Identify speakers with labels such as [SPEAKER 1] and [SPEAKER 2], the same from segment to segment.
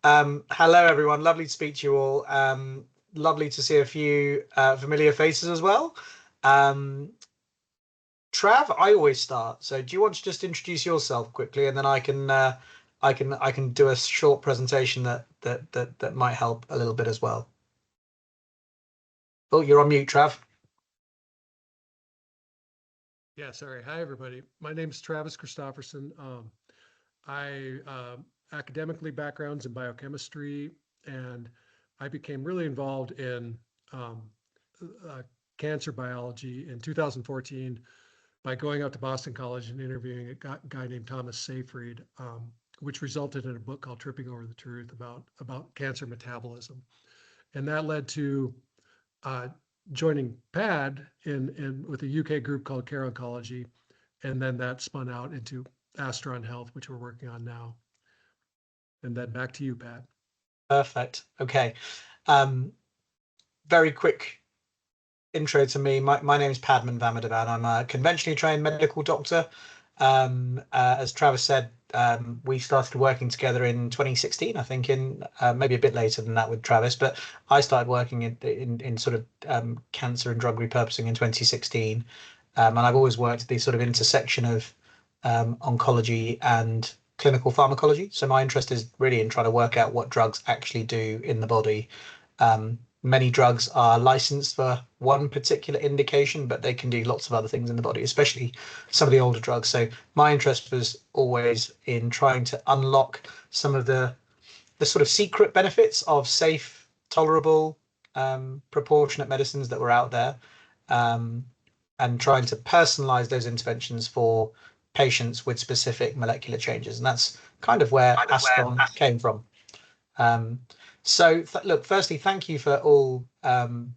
[SPEAKER 1] Hello, everyone. Lovely to speak to you all. Lovely to see a few familiar faces as well. Um, Trav, I always start. So, do you want to just introduce yourself quickly, and then I can do a short presentation that might help a little bit as well. Oh, you're on mute, Trav.
[SPEAKER 2] Yeah, sorry. Hi, everybody. My name is Travis Christofferson. I academically backgrounds in biochemistry, and I became really involved in um, uh, cancer biology in 2014 by going out to Boston College and interviewing a guy named Thomas Seyfried, which resulted in a book called Tripping Over the Truth about cancer metabolism, and that led to uh, joining PAD in with a UK group called Care Oncology, and then that spun out into Astron Health, which we're working on now. And then back to you, Pat.
[SPEAKER 1] Perfect. Okay. Um, Very quick intro to me. My name is Padman Vamadavan. I'm a conventionally trained medical doctor. As Travis said, we started working together in 2016, I think, in maybe a bit later than that with Travis, but I started working in sort of cancer and drug repurposing in 2016. And I've always worked at the sort of intersection of oncology and clinical pharmacology. So my interest is really in trying to work out what drugs actually do in the body. Many drugs are licensed for one particular indication, but they can do lots of other things in the body, especially some of the older drugs. So my interest was always in trying to unlock some of the sort of secret benefits of safe, tolerable, proportionate medicines that were out there, um, and trying to personalize those interventions for patients with specific molecular changes. And that's kind of where Astron came from. Um, Look, firstly, thank you for all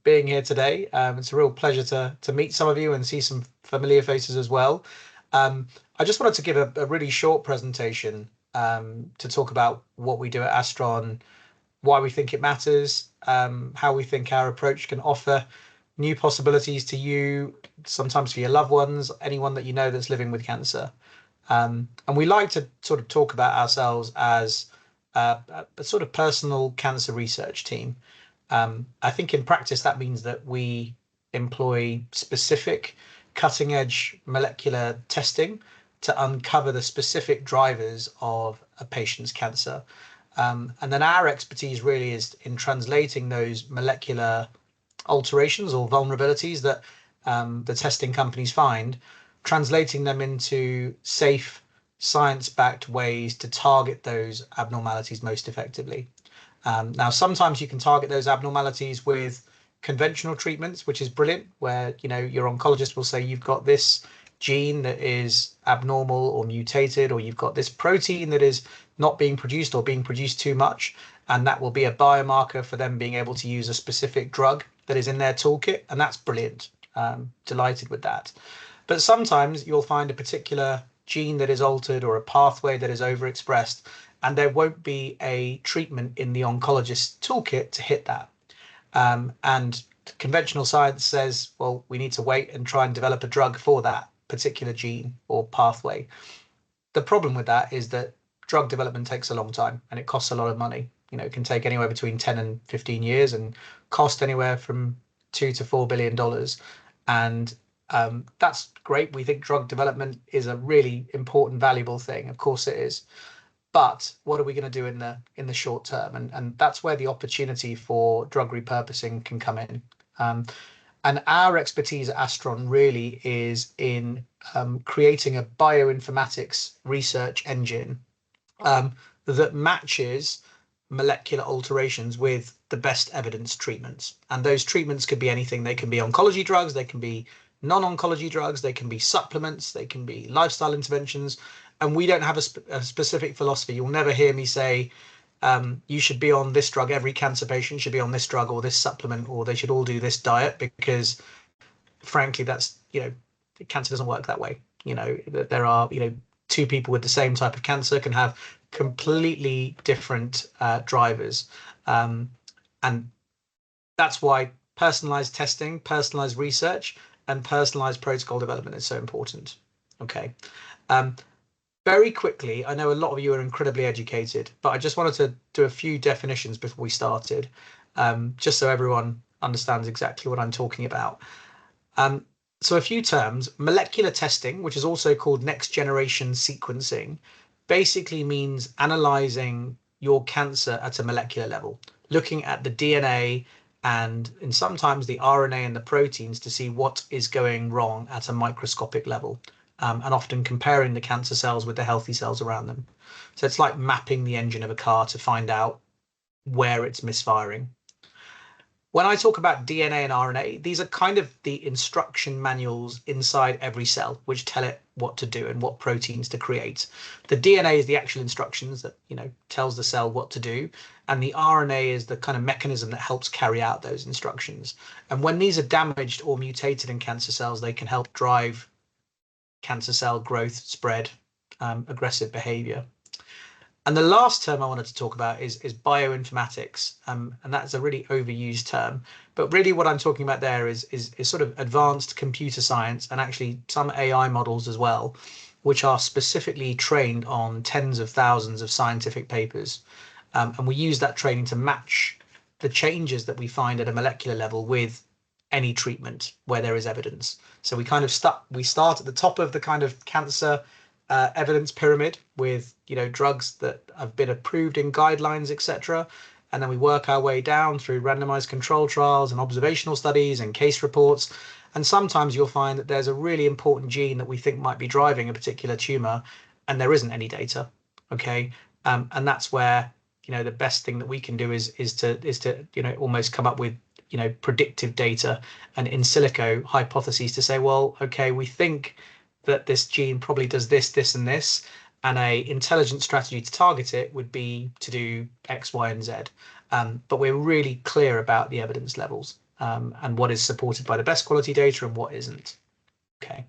[SPEAKER 1] being here today. It's a real pleasure to meet some of you and see some familiar faces as well. I just wanted to give a really short presentation to talk about what we do at Astron, why we think it matters, how we think our approach can offer new possibilities to you, sometimes for your loved ones, anyone that you know that's living with cancer. And we like to sort of talk about ourselves as a sort of personal cancer research team. I think in practice that means that we employ specific cutting edge molecular testing to uncover the specific drivers of a patient's cancer. And then our expertise really is in translating those molecular alterations or vulnerabilities that the testing companies find, translating them into safe, science-backed ways to target those abnormalities most effectively. Now, sometimes you can target those abnormalities with conventional treatments, which is brilliant, where your oncologist will say you've got this gene that is abnormal or mutated, or you've got this protein that is not being produced or being produced too much, and that will be a biomarker for them being able to use a specific drug that is in their toolkit, and that's brilliant. Delighted with that. But sometimes you'll find a particular gene that is altered or a pathway that is overexpressed, and there won't be a treatment in the oncologist's toolkit to hit that. And conventional science says, well, we need to wait and try and develop a drug for that particular gene or pathway. The problem with that is that drug development takes a long time and it costs a lot of money. It can take anywhere between 10 and 15 years and cost anywhere from $2 to $4 billion. And that's great. We think drug development is a really important, valuable thing. Of course it is. But what are we going to do in the short term? And that's where the opportunity for drug repurposing can come in. And our expertise at Astron really is in creating a bioinformatics research engine that matches molecular alterations with the best evidence treatments. And those treatments could be anything. They can be oncology drugs, they can be non-oncology drugs, they can be supplements, they can be lifestyle interventions. And we don't have a specific philosophy. You'll never hear me say, you should be on this drug. Every cancer patient should be on this drug or this supplement, or they should all do this diet, because frankly, cancer doesn't work that way. There are, two people with the same type of cancer can have completely different drivers. And that's why personalized testing, personalized research, and personalized protocol development is so important. Okay. Um, Very quickly, I know a lot of you are incredibly educated, but I just wanted to do a few definitions before we started, just so everyone understands exactly what I'm talking about. Um, so a few terms: molecular testing, which is also called next generation sequencing, basically means analyzing your cancer at a molecular level, looking at the DNA and sometimes the RNA and the proteins to see what is going wrong at a microscopic level, and often comparing the cancer cells with the healthy cells around them. So it's like mapping the engine of a car to find out where it's misfiring. When I talk about DNA and RNA, these are kind of the instruction manuals inside every cell, which tell it what to do and what proteins to create. The DNA is the actual instructions that, tells the cell what to do. And the RNA is the kind of mechanism that helps carry out those instructions. And when these are damaged or mutated in cancer cells, they can help drive cancer cell growth, spread, aggressive behavior. And the last term I wanted to talk about is bioinformatics, and that's a really overused term. But really, what I'm talking about there is sort of advanced computer science and actually some AI models as well, which are specifically trained on tens of thousands of scientific papers, and we use that training to match the changes that we find at a molecular level with any treatment where there is evidence. So we start at the top of the kind of cancer evidence pyramid with drugs that have been approved in guidelines, etc. And then we work our way down through randomized control trials and observational studies and case reports. And sometimes you'll find that there's a really important gene that we think might be driving a particular tumor, and there isn't any data. Okay, and that's where the best thing that we can do is to almost come up with predictive data and in silico hypotheses to say, well, okay, we think that this gene probably does this, this, and this, and a intelligent strategy to target it would be to do X, Y, and Z. But we're really clear about the evidence levels and what is supported by the best quality data and what isn't. Okay.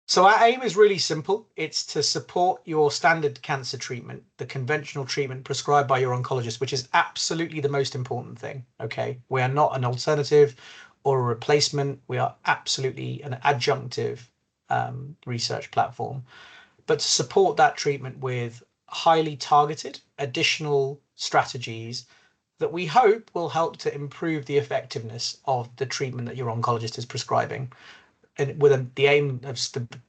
[SPEAKER 1] So our aim is really simple. It's to support your standard cancer treatment, the conventional treatment prescribed by your oncologist, which is absolutely the most important thing. Okay. We are not an alternative or a replacement. We are absolutely an adjunctive research platform. But to support that treatment with highly targeted additional strategies that we hope will help to improve the effectiveness of the treatment that your oncologist is prescribing, and with the aim of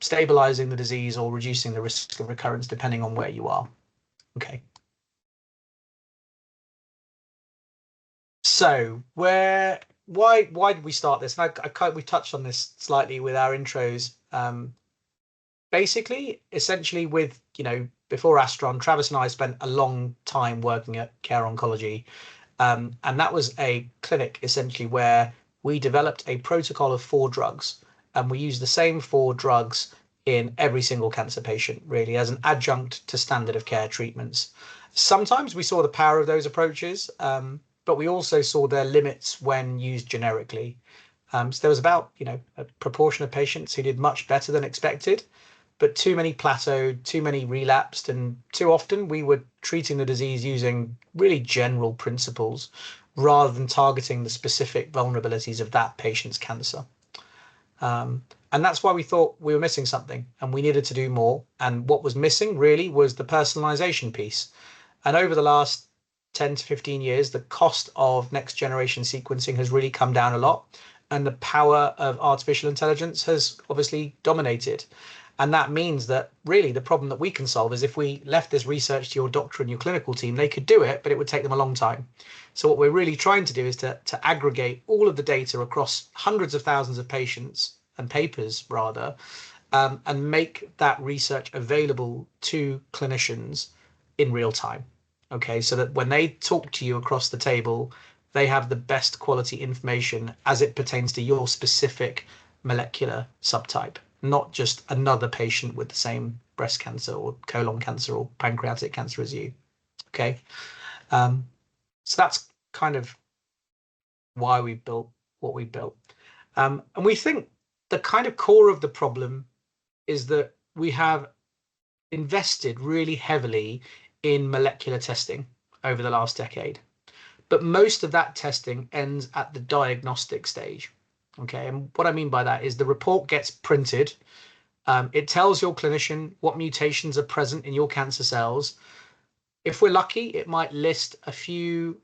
[SPEAKER 1] stabilizing the disease or reducing the risk of recurrence, depending on where you are. Okay. So why did we start this? And we touched on this slightly with our intros. Basically, essentially, with before Astron, Travis and I spent a long time working at Care Oncology, and that was a clinic essentially where we developed a protocol of 4 drugs, and we used the same 4 drugs in every single cancer patient, really, as an adjunct to standard of care treatments. Sometimes we saw the power of those approaches, but we also saw their limits when used generically. So there was about a proportion of patients who did much better than expected, but too many plateaued, too many relapsed, and too often we were treating the disease using really general principles rather than targeting the specific vulnerabilities of that patient's cancer. And that's why we thought we were missing something and we needed to do more. And what was missing really was the personalization piece. And over the last 10 to 15 years, the cost of next generation sequencing has really come down a lot. And the power of artificial intelligence has obviously dominated. And that means that really the problem that we can solve is if we left this research to your doctor and your clinical team, they could do it, but it would take them a long time. So what we're really trying to do is to aggregate all of the data across hundreds of thousands of patients and papers rather, and make that research available to clinicians in real time. Okay, so that when they talk to you across the table, they have the best quality information as it pertains to your specific molecular subtype, not just another patient with the same breast cancer or colon cancer or pancreatic cancer as you. Okay. So that's kind of why we built what we built. And we think the kind of core of the problem is that we have invested really heavily in molecular testing over the last decade. But most of that testing ends at the diagnostic stage. Okay, and what I mean by that is the report gets printed, It tells your clinician what mutations are present in your cancer cells. If we're lucky, it might list a few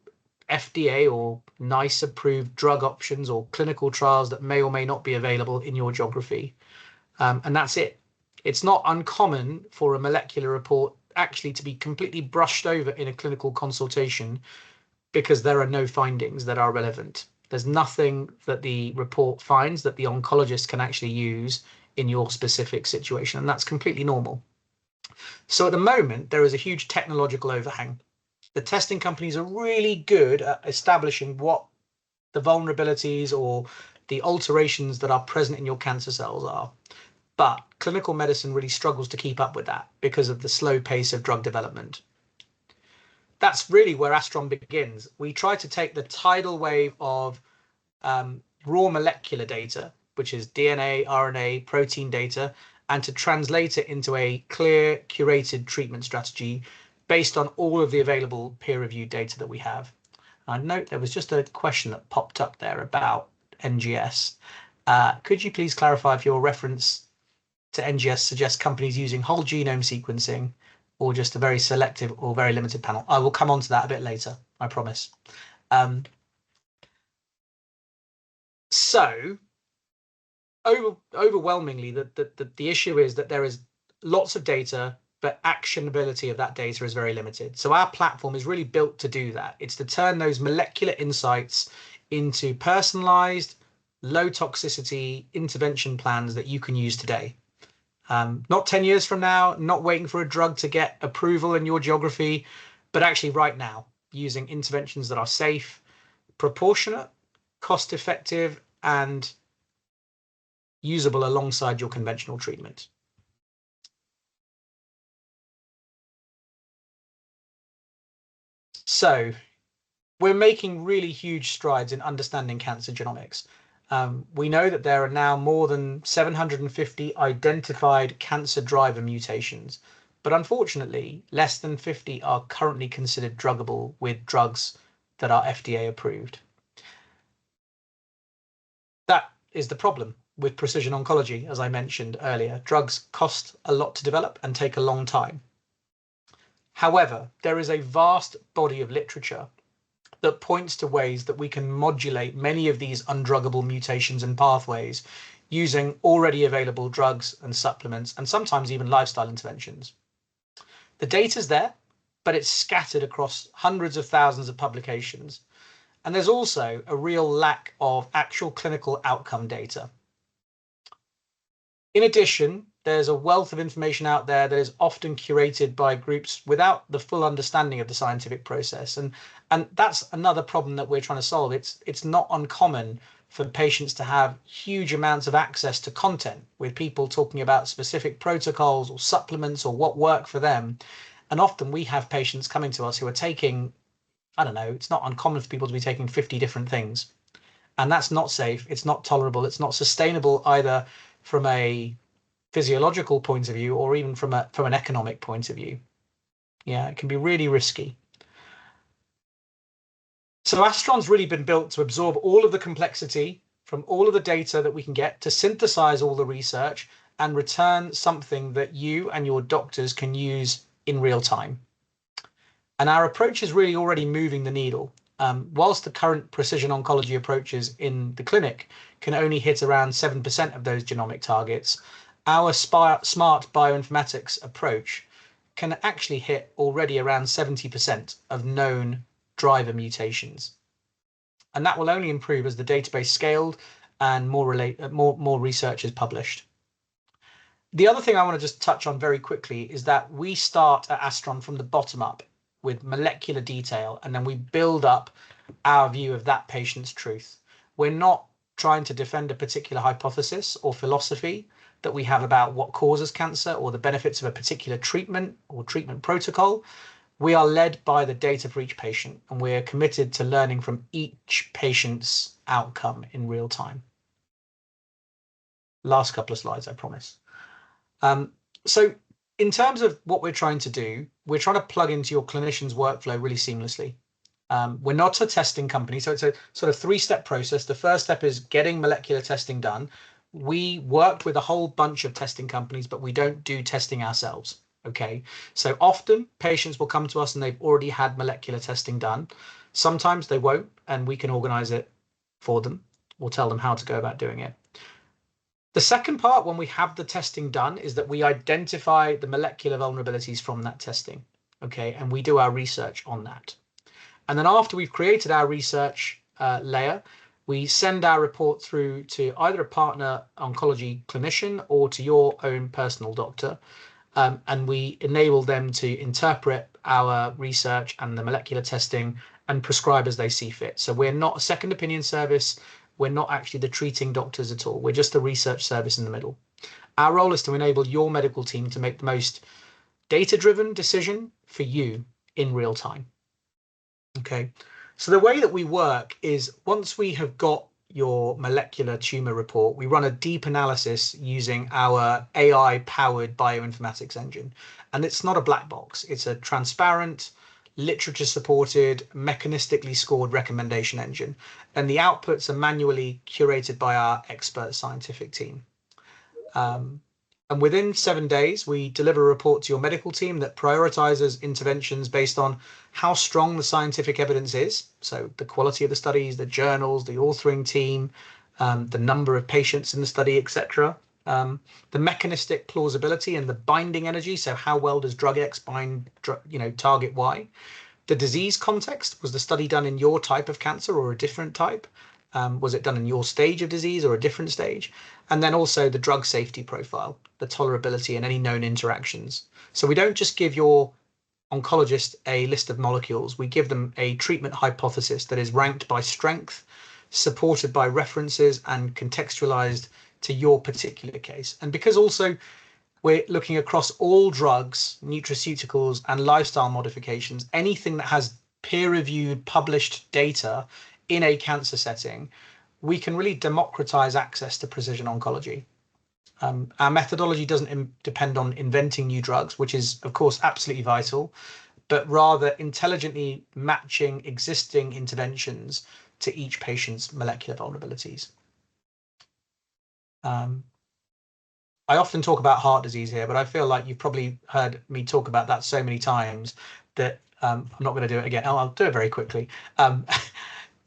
[SPEAKER 1] FDA or NICE approved drug options or clinical trials that may or may not be available in your geography. And that's it. It's not uncommon for a molecular report actually to be completely brushed over in a clinical consultation because there are no findings that are relevant. There's nothing that the report finds that the oncologist can actually use in your specific situation, and that's completely normal. So at the moment, there is a huge technological overhang. The testing companies are really good at establishing what the vulnerabilities or the alterations that are present in your cancer cells are. But clinical medicine really struggles to keep up with that because of the slow pace of drug development. That's really where Astron begins. We try to take the tidal wave of raw molecular data, which is DNA, RNA, protein data, and to translate it into a clear, curated treatment strategy based on all of the available peer-reviewed data that we have. I note there was just a question that popped up there about NGS. Could you please clarify if your reference to NGS suggests companies using whole genome sequencing or just a very selective or very limited panel? I will come on to that a bit later, I promise. So overwhelmingly, the issue is that there is lots of data, but actionability of that data is very limited. So our platform is really built to do that. It's to turn those molecular insights into personalized, low toxicity intervention plans that you can use today. Not 10 years from now, not waiting for a drug to get approval in your geography, but actually right now, using interventions that are safe, proportionate, cost-effective, and usable alongside your conventional treatment. So we're making really huge strides in understanding cancer genomics. We know that there are now more than 750 identified cancer driver mutations, but unfortunately, less than 50 are currently considered druggable with drugs that are FDA approved. That is the problem with precision oncology, as I mentioned earlier. Drugs cost a lot to develop and take a long time. However, there is a vast body of literature that points to ways that we can modulate many of these undruggable mutations and pathways using already available drugs and supplements, and sometimes even lifestyle interventions. The data's there, but it's scattered across hundreds of thousands of publications. And there's also a real lack of actual clinical outcome data. In addition, there's a wealth of information out there that is often curated by groups without the full understanding of the scientific process. And that's another problem that we're trying to solve. It's not uncommon for patients to have huge amounts of access to content with people talking about specific protocols or supplements or what work for them. And often we have patients coming to us who are taking, I don't know, it's not uncommon for people to be taking 50 different things. And that's not safe. It's not tolerable. It's not sustainable either from a physiological point of view or even from an economic point of view. Yeah, it can be really risky. So Astron's really been built to absorb all of the complexity from all of the data that we can get, to synthesize all the research and return something that you and your doctors can use in real time. And our approach is really already moving the needle. Whilst the current precision oncology approaches in the clinic can only hit around 7% of those genomic targets, our smart bioinformatics approach can actually hit already around 70% of known driver mutations. And that will only improve as the database scaled and more research is published. The other thing I want to just touch on very quickly is that we start at Astron from the bottom up with molecular detail, and then we build up our view of that patient's truth. We're not trying to defend a particular hypothesis or philosophy that we have about what causes cancer or the benefits of a particular treatment or treatment protocol. We are led by the data for each patient, and we're committed to learning from each patient's outcome in real time. Last couple of slides, I promise. So in terms of what we're trying to do, we're trying to plug into your clinician's workflow really seamlessly. We're not a testing company, so it's a sort of three-step process. The first step is getting molecular testing done. we work with a whole bunch of testing companies, but we don't do testing ourselves. Okay, so often patients will come to us and they've already had molecular testing done. Sometimes they won't, and we can organize it for them or tell them how to go about doing it. The second part, when we have the testing done, is that we identify the molecular vulnerabilities from that testing. Okay, and we do our research on that. And then after we've created our research layer, we send our report through to either a partner oncology clinician or to your own personal doctor. And we enable them to interpret our research and the molecular testing and prescribe as they see fit. So we're not a second opinion service. We're not actually the treating doctors at all. We're just a research service in the middle. Our role is to enable your medical team to make the most data-driven decision for you in real time. Okay, so the way that we work is once we have got your molecular tumor report, we run a deep analysis using our AI-powered bioinformatics engine. And it's not a black box. It's a transparent, literature-supported, mechanistically scored recommendation engine. And the outputs are manually curated by our expert scientific team. And within 7 days, we deliver a report to your medical team that prioritizes interventions based on how strong the scientific evidence is. So the quality of the studies, the journals, the authoring team, the number of patients in the study, etc. The mechanistic plausibility and the binding energy. So how well does drug X bind, target Y? The disease context. Was the study done in your type of cancer or a different type? Was it done in your stage of disease or a different stage? And then also the drug safety profile, the tolerability and any known interactions. So we don't just give your oncologist a list of molecules. We give them a treatment hypothesis that is ranked by strength, supported by references and contextualized to your particular case. And because also we're looking across all drugs, nutraceuticals, and lifestyle modifications, anything that has peer-reviewed, published data in a cancer setting, we can really democratize access to precision oncology. Our methodology doesn't depend on inventing new drugs, which is, of course, absolutely vital, but rather intelligently matching existing interventions to each patient's molecular vulnerabilities. I often talk about heart disease here, but I feel like you've probably heard me talk about that so many times that I'm not going to do it again. I'll do it very quickly.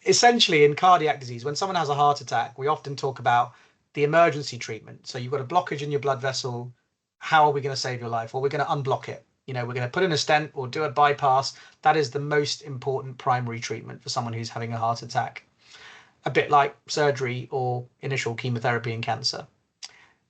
[SPEAKER 1] Essentially, in cardiac disease, when someone has a heart attack, we often talk about the emergency treatment. So you've got a blockage in your blood vessel. How are we going to save your life? Well, we're going to unblock it. We're going to put in a stent or do a bypass. That is the most important primary treatment for someone who's having a heart attack. A bit like surgery or initial chemotherapy in cancer.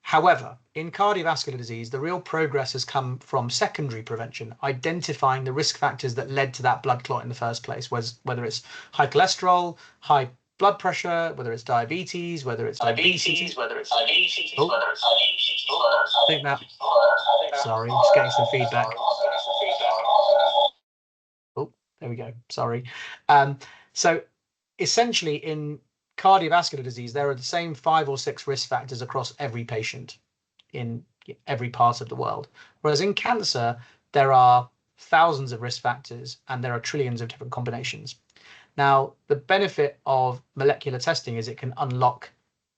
[SPEAKER 1] However, in cardiovascular disease, the real progress has come from secondary prevention, identifying the risk factors that led to that blood clot in the first place, whether it's high cholesterol, high blood pressure, whether it's diabetes, whether it's obesity. Oh, I think that, sorry, just getting some feedback. Oh, there we go, sorry. So essentially in cardiovascular disease, there are the same 5 or 6 risk factors across every patient in every part of the world. Whereas in cancer, there are thousands of risk factors and there are trillions of different combinations. Now, the benefit of molecular testing is it can unlock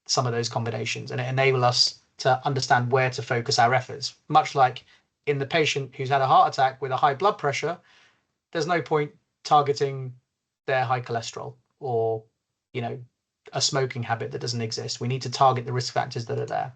[SPEAKER 1] some of those combinations and it enables us to understand where to focus our efforts. Much like in the patient who's had a heart attack with a high blood pressure, there's no point targeting their high cholesterol or, a smoking habit that doesn't exist. We need to target the risk factors that are there.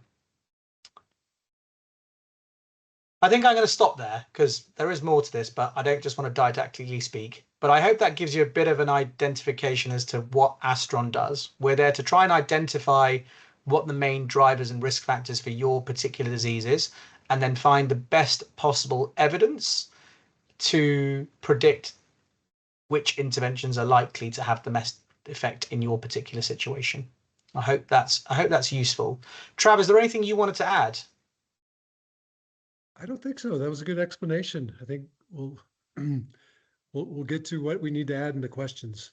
[SPEAKER 1] I think I'm going to stop there because there is more to this, but I don't just want to didactically speak. But I hope that gives you a bit of an identification as to what Astron does. We're there to try and identify what the main drivers and risk factors for your particular disease is, and then find the best possible evidence to predict which interventions are likely to have the best effect in your particular situation. I hope that's useful. Trav, is there anything you wanted to add?
[SPEAKER 2] I don't think so. That was a good explanation. I think we'll get to what we need to add in the questions.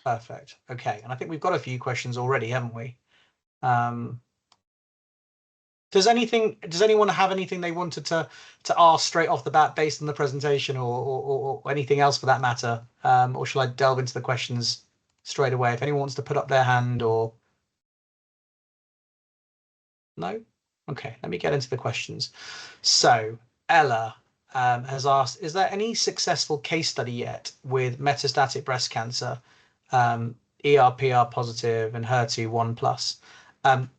[SPEAKER 1] Perfect. Okay, and I think we've got a few questions already, haven't we? Does anyone have anything they wanted to ask straight off the bat based on the presentation or anything else for that matter? Or shall I delve into the questions straight away? If anyone wants to put up their hand or No? Okay, let me get into the questions. So Ella has asked, is there any successful case study yet with metastatic breast cancer, ER/PR positive and HER2 1+? Um,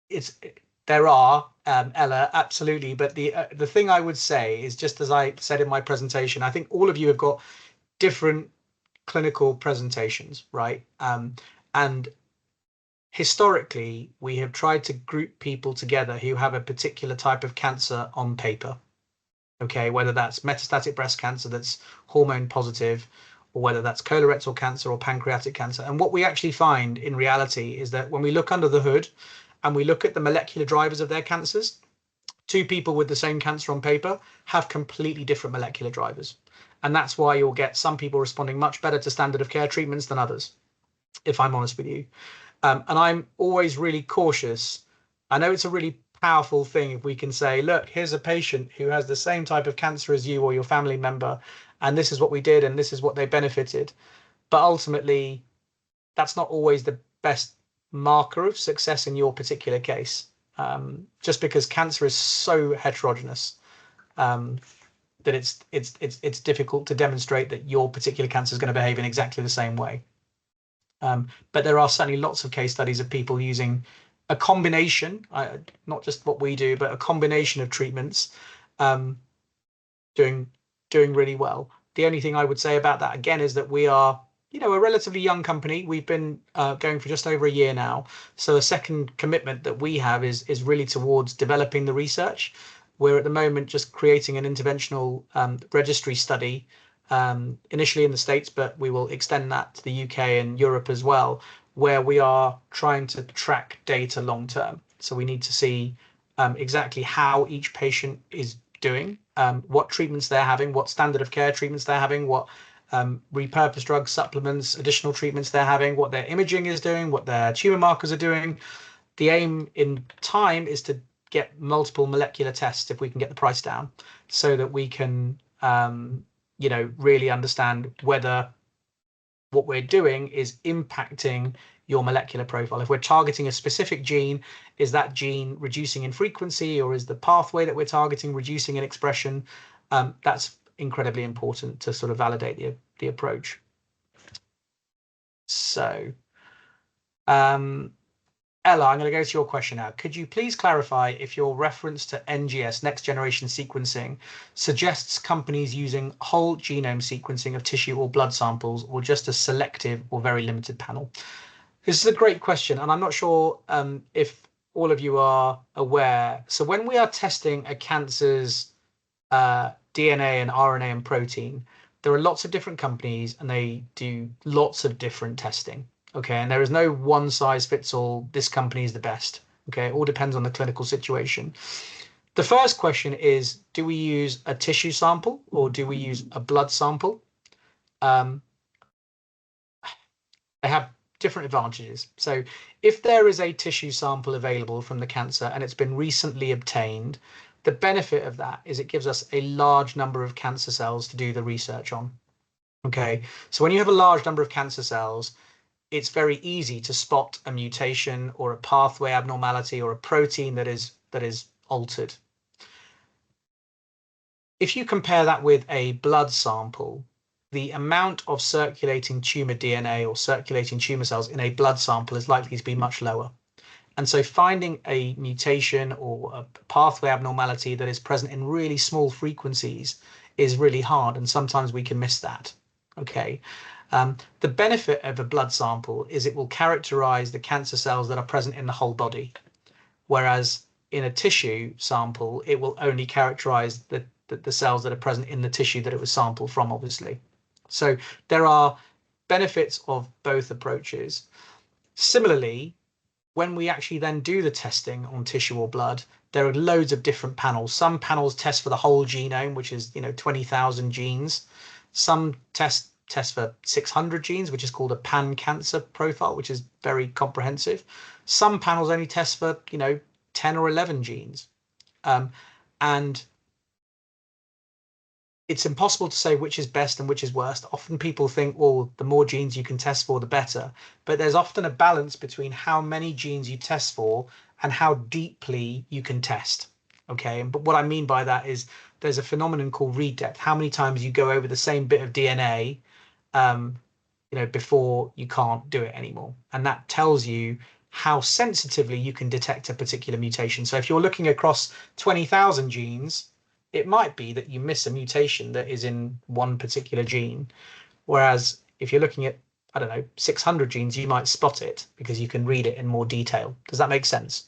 [SPEAKER 1] it's there are, Ella, absolutely. But the thing I would say is, just as I said in my presentation, I think all of you have got different clinical presentations, right? And historically, we have tried to group people together who have a particular type of cancer on paper. Okay, whether that's metastatic breast cancer that's hormone positive, or whether that's colorectal cancer or pancreatic cancer. And what we actually find in reality is that when we look under the hood and we look at the molecular drivers of their cancers, two people with the same cancer on paper have completely different molecular drivers. And that's why you'll get some people responding much better to standard of care treatments than others, if I'm honest with you. And I'm always really cautious. I know it's a really powerful thing if we can say, look, here's a patient who has the same type of cancer as you or your family member, and this is what we did, and this is what they benefited. But ultimately, that's not always the best marker of success in your particular case, just because cancer is so heterogeneous, that it's difficult to demonstrate that your particular cancer is going to behave in exactly the same way. But there are certainly lots of case studies of people using a combination, not just what we do, but a combination of treatments, doing really well. The only thing I would say about that again is that we are, a relatively young company. We've been going for just over a year now. So the second commitment that we have is really towards developing the research. We're at the moment just creating an interventional registry study, initially in the States, but we will extend that to the UK and Europe as well, where we are trying to track data long term. So we need to see exactly how each patient is doing, what treatments they're having, what standard of care treatments they're having, what repurposed drugs, supplements, additional treatments they're having, what their imaging is doing, what their tumor markers are doing. The aim in time is to get multiple molecular tests if we can get the price down, so that we can really understand whether what we're doing is impacting your molecular profile. If we're targeting a specific gene, is that gene reducing in frequency, or is the pathway that we're targeting reducing in expression? That's incredibly important to sort of validate the approach. So, Ella, I'm going to go to your question now. Could you please clarify if your reference to NGS, next generation sequencing, suggests companies using whole genome sequencing of tissue or blood samples, or just a selective or very limited panel? This is a great question, and I'm not sure if all of you are aware. So when we are testing a cancer's DNA and RNA and protein, there are lots of different companies and they do lots of different testing. Okay, and there is no one size fits all, this company is the best. Okay, it all depends on the clinical situation. The first question is, do we use a tissue sample or do we use a blood sample? They have different advantages. So if there is a tissue sample available from the cancer and it's been recently obtained, the benefit of that is it gives us a large number of cancer cells to do the research on. Okay, so when you have a large number of cancer cells, it's very easy to spot a mutation or a pathway abnormality or a protein that is altered. If you compare that with a blood sample, the amount of circulating tumor DNA or circulating tumor cells in a blood sample is likely to be much lower. And so finding a mutation or a pathway abnormality that is present in really small frequencies is really hard, and sometimes we can miss that. Okay. The benefit of a blood sample is it will characterize the cancer cells that are present in the whole body, whereas in a tissue sample, it will only characterize the cells that are present in the tissue that it was sampled from, obviously. So there are benefits of both approaches. Similarly, when we actually then do the testing on tissue or blood, there are loads of different panels. Some panels test for the whole genome, which is 20,000 genes. Some test for 600 genes, which is called a pan-cancer profile, which is very comprehensive. Some panels only test for 10 or 11 genes, and it's impossible to say which is best and which is worst. Often people think, well, the more genes you can test for, the better. But there's often a balance between how many genes you test for and how deeply you can test. Okay, but what I mean by that is there's a phenomenon called read depth. How many times you go over the same bit of DNA, before you can't do it anymore, and that tells you how sensitively you can detect a particular mutation. So if you're looking across 20,000 genes, it might be that you miss a mutation that is in one particular gene. Whereas if you're looking at, I don't know, 600 genes, you might spot it because you can read it in more detail. Does that make sense?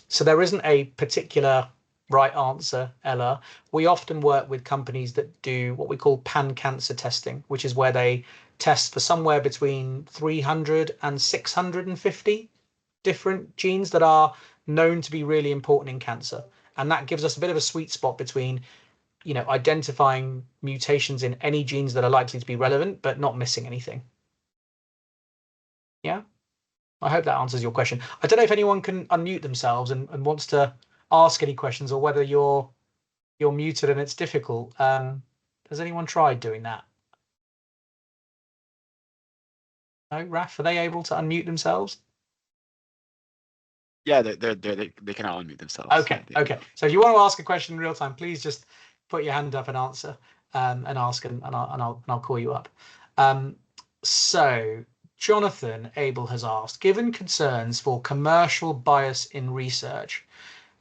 [SPEAKER 1] So there isn't a particular right answer, Ella. We often work with companies that do what we call pan-cancer testing, which is where they test for somewhere between 300 and 650 different genes that are known to be really important in cancer. And that gives us a bit of a sweet spot between identifying mutations in any genes that are likely to be relevant, but not missing anything. Yeah, I hope that answers your question. I don't know if anyone can unmute themselves and wants to ask any questions, or whether you're muted and it's difficult. Has anyone tried doing that? No, Raf, are they able to unmute themselves?
[SPEAKER 3] Yeah, they can all unmute themselves.
[SPEAKER 1] Okay, okay. So if you want to ask a question in real time, please just put your hand up and answer, and ask, and I'll call you up. So Jonathan Abel has asked, given concerns for commercial bias in research,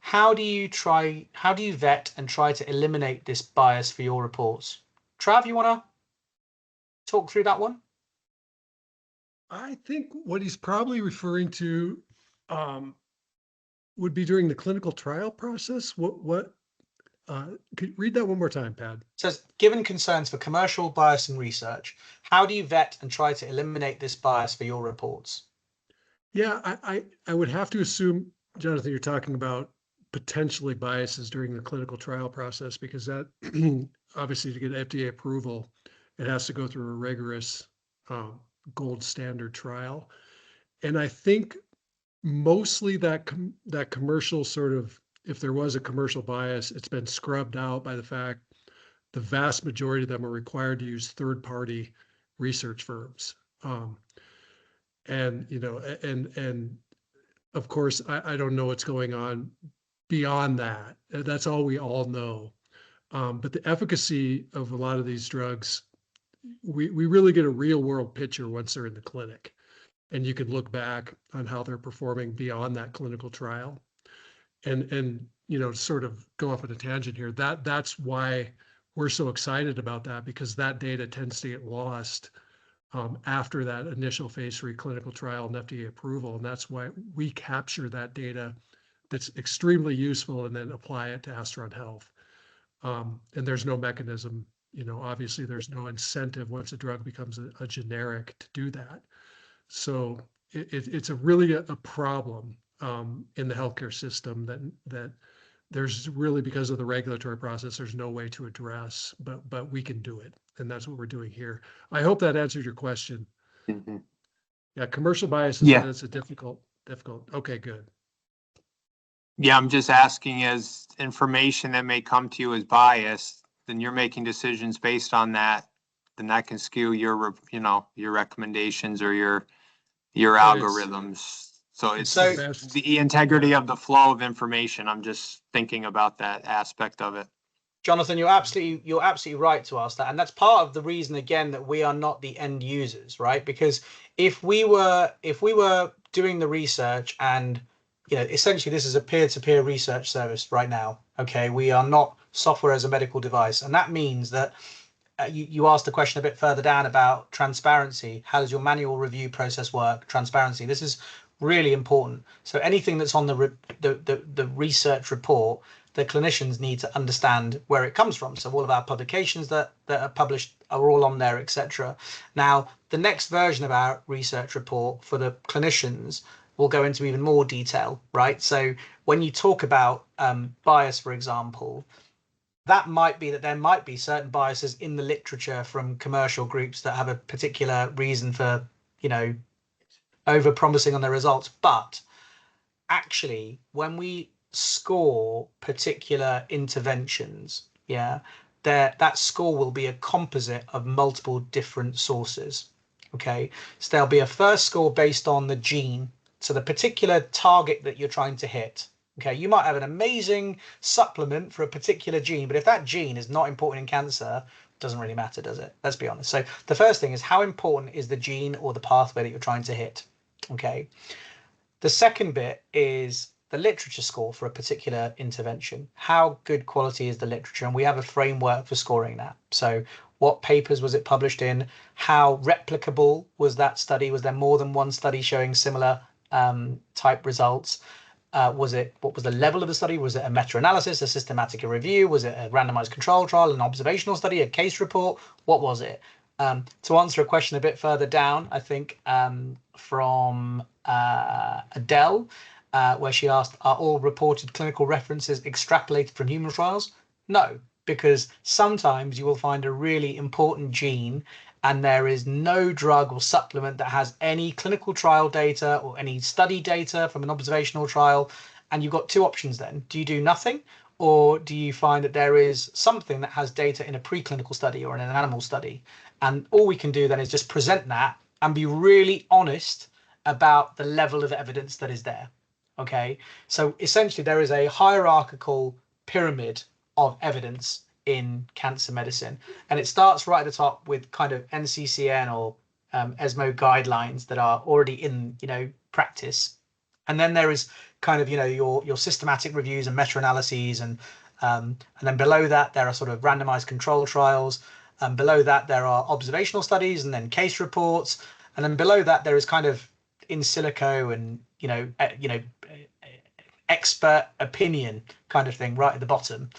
[SPEAKER 1] how do you vet and try to eliminate this bias for your reports? Trav, you want to talk through that one?
[SPEAKER 2] I think what he's probably referring to would be during the clinical trial process. Could you read that one more time, Pad?
[SPEAKER 1] It says, given concerns for commercial bias in research, how do you vet and try to eliminate this bias for your reports?
[SPEAKER 2] Yeah, I would have to assume, Jonathan, you're talking about potentially biases during the clinical trial process, because that obviously, to get FDA approval, it has to go through a rigorous gold standard trial. And I think mostly that commercial sort of, if there was a commercial bias, it's been scrubbed out by the fact the vast majority of them are required to use third-party research firms. And of course, I don't know what's going on beyond that. That's all we all know. But the efficacy of a lot of these drugs, we really get a real world picture once they're in the clinic. And you can look back on how they're performing beyond that clinical trial. And sort of go off on a tangent here, that's why we're so excited about that, because that data tends to get lost after that initial phase 3 clinical trial and FDA approval. And that's why we capture that data that's extremely useful and then apply it to Astron Health. And there's no mechanism, obviously there's no incentive once a drug becomes a generic to do that. So it's really a problem in the healthcare system that there's really, because of the regulatory process, there's no way to address, but we can do it. And that's what we're doing here. I hope that answered your question.
[SPEAKER 3] Mm-hmm.
[SPEAKER 2] Yeah, commercial bias is a difficult. Okay, good.
[SPEAKER 4] Yeah, I'm just asking, as information that may come to you as biased, then you're making decisions based on that, then that can skew your recommendations or your algorithms. So it's the integrity of the flow of information. I'm just thinking about that aspect of it.
[SPEAKER 1] Jonathan, you're absolutely right to ask that, and that's part of the reason, again, that we are not the end users, right? Because if we were doing the research, and essentially this is a peer-to-peer research service right now. Okay, we are not software as a medical device, and that means that you asked the question a bit further down about transparency. How does your manual review process work? Transparency. This is really important. So anything that's on the research report, the clinicians need to understand where it comes from. So all of our publications that are published are all on there, etc. Now, the next version of our research report for the clinicians will go into even more detail, right? So when you talk about bias, for example, that might be that there might be certain biases in the literature from commercial groups that have a particular reason for, over promising on their results. But actually, when we score particular interventions, that score will be a composite of multiple different sources. Okay, so there'll be a first score based on the gene So the particular target that you're trying to hit. Okay, you might have an amazing supplement for a particular gene, but if that gene is not important in cancer, it doesn't really matter, does it? Let's be honest. So the first thing is, how important is the gene or the pathway that you're trying to hit? Okay. The second bit is the literature score for a particular intervention. How good quality is the literature? And we have a framework for scoring that. So what papers was it published in? How replicable was that study? Was there more than one study showing similar type results? What was the level of the study? Was it a meta-analysis, a systematic review? Was it a randomized control trial, an observational study, a case report? What was it? To answer a question a bit further down, I think from Adele, where she asked, are all reported clinical references extrapolated from human trials? No, because sometimes you will find a really important gene and there is no drug or supplement that has any clinical trial data or any study data from an observational trial. And you've got two options then. Do you do nothing? Or do you find that there is something that has data in a preclinical study or in an animal study? And all we can do then is just present that and be really honest about the level of evidence that is there. Okay, so essentially there is a hierarchical pyramid of evidence in cancer medicine, and it starts right at the top with kind of NCCN or ESMO guidelines that are already in practice, and then there is kind of your systematic reviews and meta-analyses, and then below that there are sort of randomized control trials, and below that there are observational studies, and then case reports, and then below that there is kind of in silico and expert opinion kind of thing right at the bottom.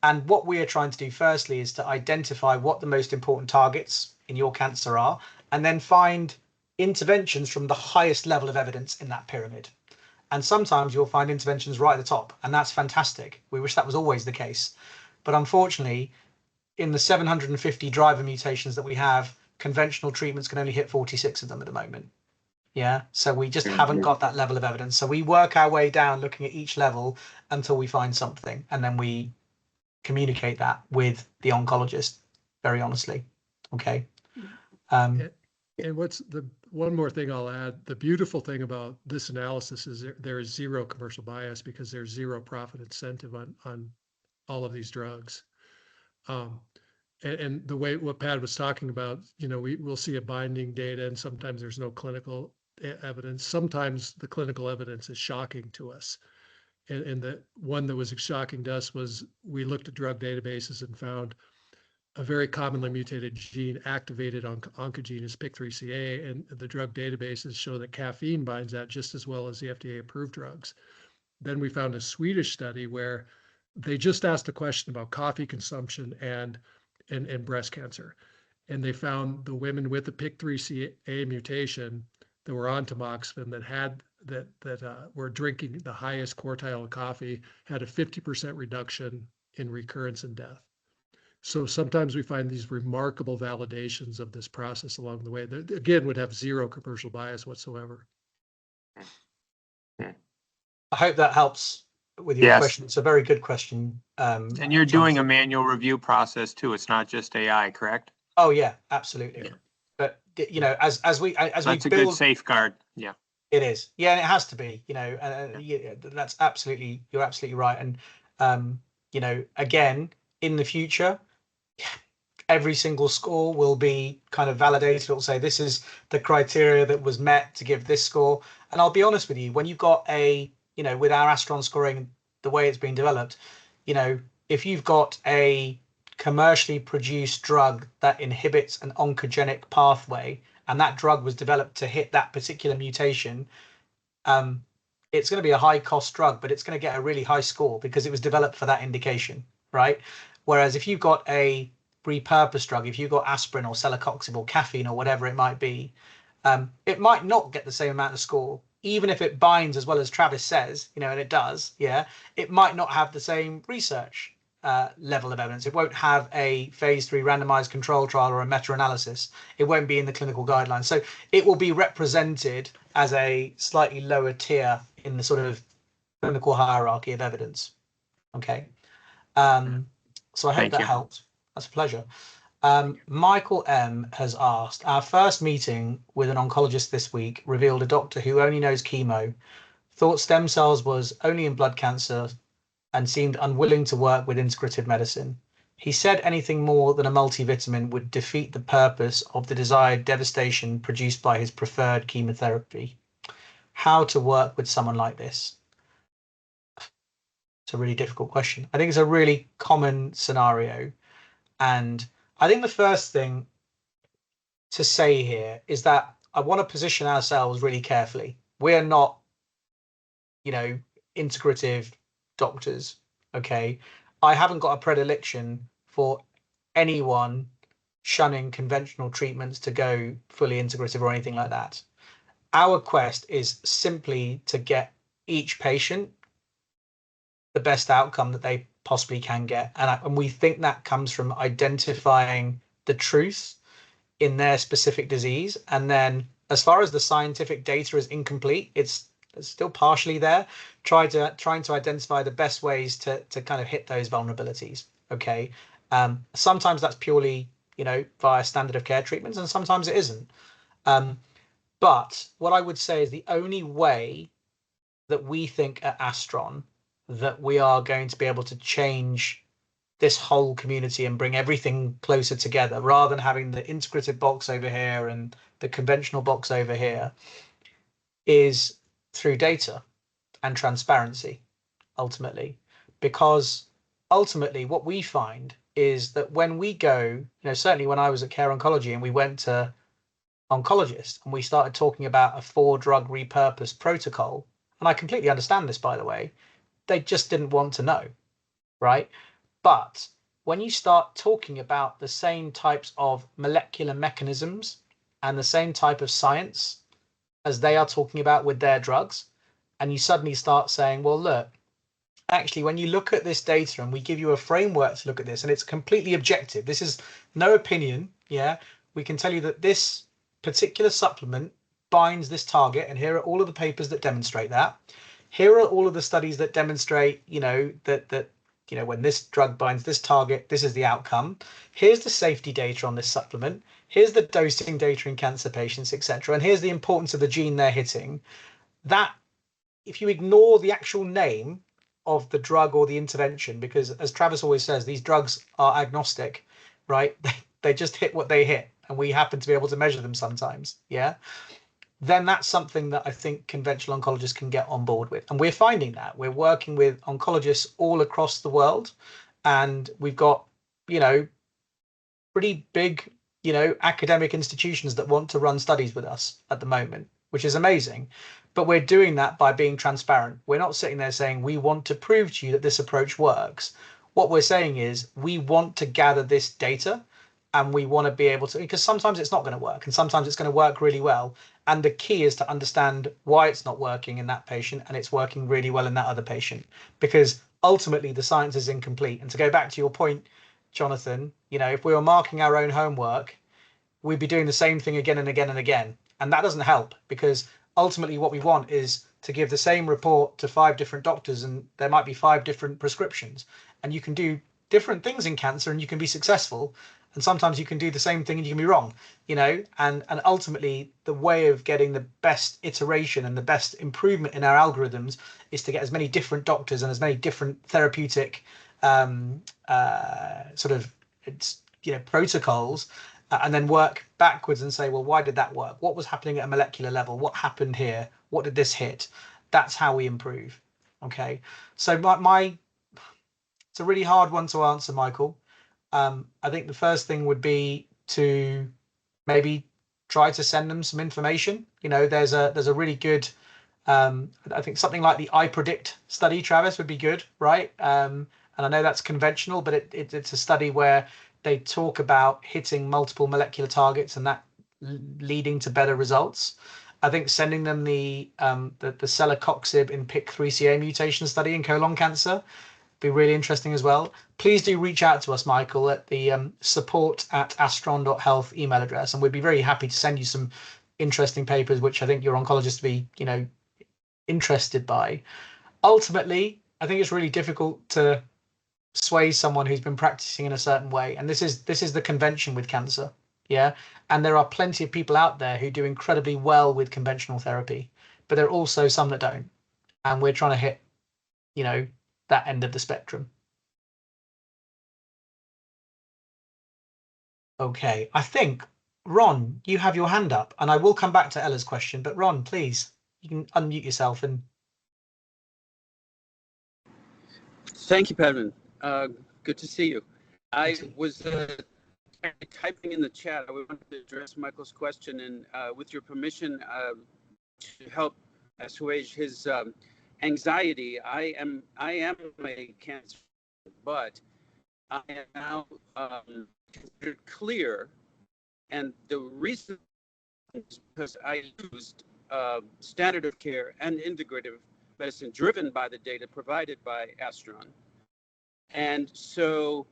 [SPEAKER 1] And what we are trying to do firstly is to identify what the most important targets in your cancer are, and then find interventions from the highest level of evidence in that pyramid. And sometimes you'll find interventions right at the top, and that's fantastic. We wish that was always the case. But unfortunately, in the 750 driver mutations that we have, conventional treatments can only hit 46 of them at the moment. Yeah, so we just haven't got that level of evidence. So we work our way down looking at each level until we find something, and then we communicate that with the oncologist, very honestly. Okay.
[SPEAKER 2] And what's the one more thing I'll add, the beautiful thing about this analysis is there is zero commercial bias because there's zero profit incentive on all of these drugs. And the way what Pat was talking about, we'll see a binding data and sometimes there's no clinical evidence. Sometimes the clinical evidence is shocking to us. And the one that was shocking to us was we looked at drug databases and found a very commonly mutated gene activated on oncogene is PIK3CA, and the drug databases show that caffeine binds that just as well as the FDA approved drugs. Then we found a Swedish study where they just asked a question about coffee consumption and breast cancer. And they found the women with the PIK3CA mutation that were on tamoxifen that were drinking the highest quartile of coffee had a 50% reduction in recurrence and death. So sometimes we find these remarkable validations of this process along the way that, again, would have zero commercial bias whatsoever.
[SPEAKER 1] I hope that helps with your question. It's a very good question.
[SPEAKER 4] And you're doing a manual review process too. It's not just AI, correct?
[SPEAKER 1] Oh yeah, absolutely. Yeah. But as we
[SPEAKER 4] that's a good safeguard. Yeah,
[SPEAKER 1] it is. Yeah, and it has to be. That's absolutely. You're absolutely right. And again, in the future, every single score will be kind of validated. It'll say this is the criteria that was met to give this score. And I'll be honest with you, when you've got with our Astron scoring, the way it's been developed, if you've got a commercially produced drug that inhibits an oncogenic pathway, and that drug was developed to hit that particular mutation, it's going to be a high cost drug, but it's going to get a really high score because it was developed for that indication, right? Whereas if you've got a repurposed drug, if you've got aspirin or celecoxib or caffeine or whatever it might be, it might not get the same amount of score, even if it binds as well as Travis says, and it does, yeah, it might not have the same research level of evidence. It won't have a phase 3 randomized control trial or a meta-analysis. It won't be in the clinical guidelines. So it will be represented as a slightly lower tier in the sort of clinical hierarchy of evidence. Okay. So I hope that helped. That's a pleasure. Michael M has asked, our first meeting with an oncologist this week revealed a doctor who only knows chemo, thought stem cells was only in blood cancer, and seemed unwilling to work with integrative medicine. He said anything more than a multivitamin would defeat the purpose of the desired devastation produced by his preferred chemotherapy. How to work with someone like this? It's a really difficult question. I think it's a really common scenario. And I think the first thing to say here is that I want to position ourselves really carefully. We're not, integrative doctors. Okay. I haven't got a predilection for anyone shunning conventional treatments to go fully integrative or anything like that. Our quest is simply to get each patient the best outcome that they possibly can get. And we think that comes from identifying the truth in their specific disease. And then as far as the scientific data is incomplete, it's still partially there, trying to identify the best ways to kind of hit those vulnerabilities. Okay. Sometimes that's purely, via standard of care treatments, and sometimes it isn't. But what I would say is the only way that we think at Astron that we are going to be able to change this whole community and bring everything closer together, rather than having the integrative box over here and the conventional box over here, is through data and transparency, ultimately. Because ultimately what we find is that when we go, certainly when I was at Care Oncology and we went to oncologists and we started talking about a 4-drug repurposed protocol, and I completely understand this, by the way, they just didn't want to know, right? But when you start talking about the same types of molecular mechanisms and the same type of science as they are talking about with their drugs, and you suddenly start saying, well, look, actually, when you look at this data and we give you a framework to look at this, and it's completely objective, this is no opinion, yeah, we can tell you that this particular supplement binds this target, and here are all of the papers that demonstrate that. Here are all of the studies that demonstrate, that when this drug binds this target, this is the outcome. Here's the safety data on this supplement. Here's the dosing data in cancer patients, etc. And here's the importance of the gene they're hitting. That, if you ignore the actual name of the drug or the intervention, because as Travis always says, these drugs are agnostic, right? They just hit what they hit, and we happen to be able to measure them sometimes, yeah? Then that's something that I think conventional oncologists can get on board with. And we're finding that. We're working with oncologists all across the world, and we've got, pretty big, academic institutions that want to run studies with us at the moment, which is amazing. But we're doing that by being transparent. We're not sitting there saying, we want to prove to you that this approach works. What we're saying is we want to gather this data, and we want to be able to, because sometimes it's not going to work and sometimes it's going to work really well. And the key is to understand why it's not working in that patient and it's working really well in that other patient, because ultimately the science is incomplete. And to go back to your point, Jonathan, if we were marking our own homework, we'd be doing the same thing again and again and again. And that doesn't help, because ultimately what we want is to give the same report to 5 different doctors, and there might be 5 different prescriptions, and you can do different things in cancer and you can be successful. And sometimes you can do the same thing and you can be wrong, and ultimately the way of getting the best iteration and the best improvement in our algorithms is to get as many different doctors and as many different therapeutic protocols, and then work backwards and say, well, why did that work? What was happening at a molecular level? What happened here? What did this hit? That's how we improve. Okay. So it's a really hard one to answer, Michael. I think the first thing would be to maybe try to send them some information. There's a really good, I think something like the iPredict study, Travis, would be good, right? And I know that's conventional, but it's a study where they talk about hitting multiple molecular targets and that leading to better results. I think sending them the celecoxib in PIK3CA mutation study in colon cancer be really interesting as well. Please do reach out to us, Michael, at the support@astron.health email address, and we'd be very happy to send you some interesting papers, which I think your oncologist would be, interested by. Ultimately, I think it's really difficult to sway someone who's been practicing in a certain way. And this is the convention with cancer. Yeah. And there are plenty of people out there who do incredibly well with conventional therapy, but there are also some that don't. And we're trying to hit, you know, that end of the spectrum. Okay, I think, Ron, you have your hand up, and I will come back to Ella's question, but Ron, please, you can unmute yourself and...
[SPEAKER 5] Thank you, Padman. Good to see you. I was typing in the chat. I wanted to address Michael's question, and with your permission, to help assuage his anxiety, I am a cancer, but I am now considered clear, and the reason is because I used standard of care and integrative medicine driven by the data provided by Astron. And so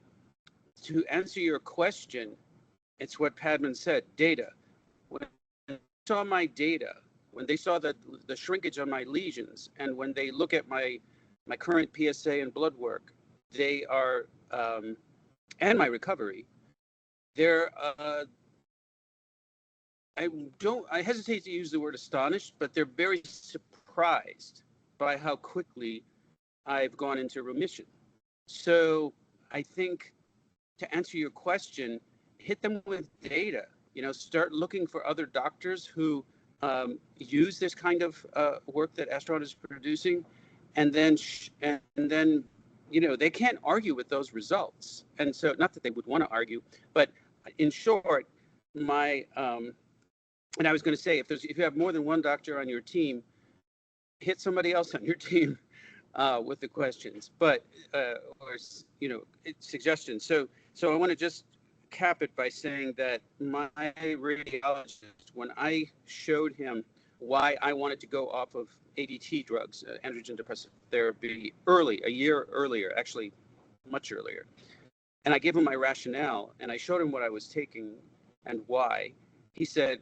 [SPEAKER 5] to answer your question, it's what Padman said, data. When they saw my data, when they saw the shrinkage on my lesions, and when they look at my current PSA and blood work, they are, and my recovery, they're, I hesitate to use the word astonished, but they're very surprised by how quickly I've gone into remission. So I think, to answer your question, hit them with data. You know, start looking for other doctors who use this kind of work that Astron is producing, and then you know, they can't argue with those results. And so, not that they would want to argue, but in short, my and I was going to say, if you have more than one doctor on your team, hit somebody else on your team with the questions, but or you know, suggestions. So I want to just cap it by saying that my radiologist, when I showed him why I wanted to go off of ADT drugs, androgen depressive therapy, a year earlier, actually much earlier, and I gave him my rationale, and I showed him what I was taking and why, he said,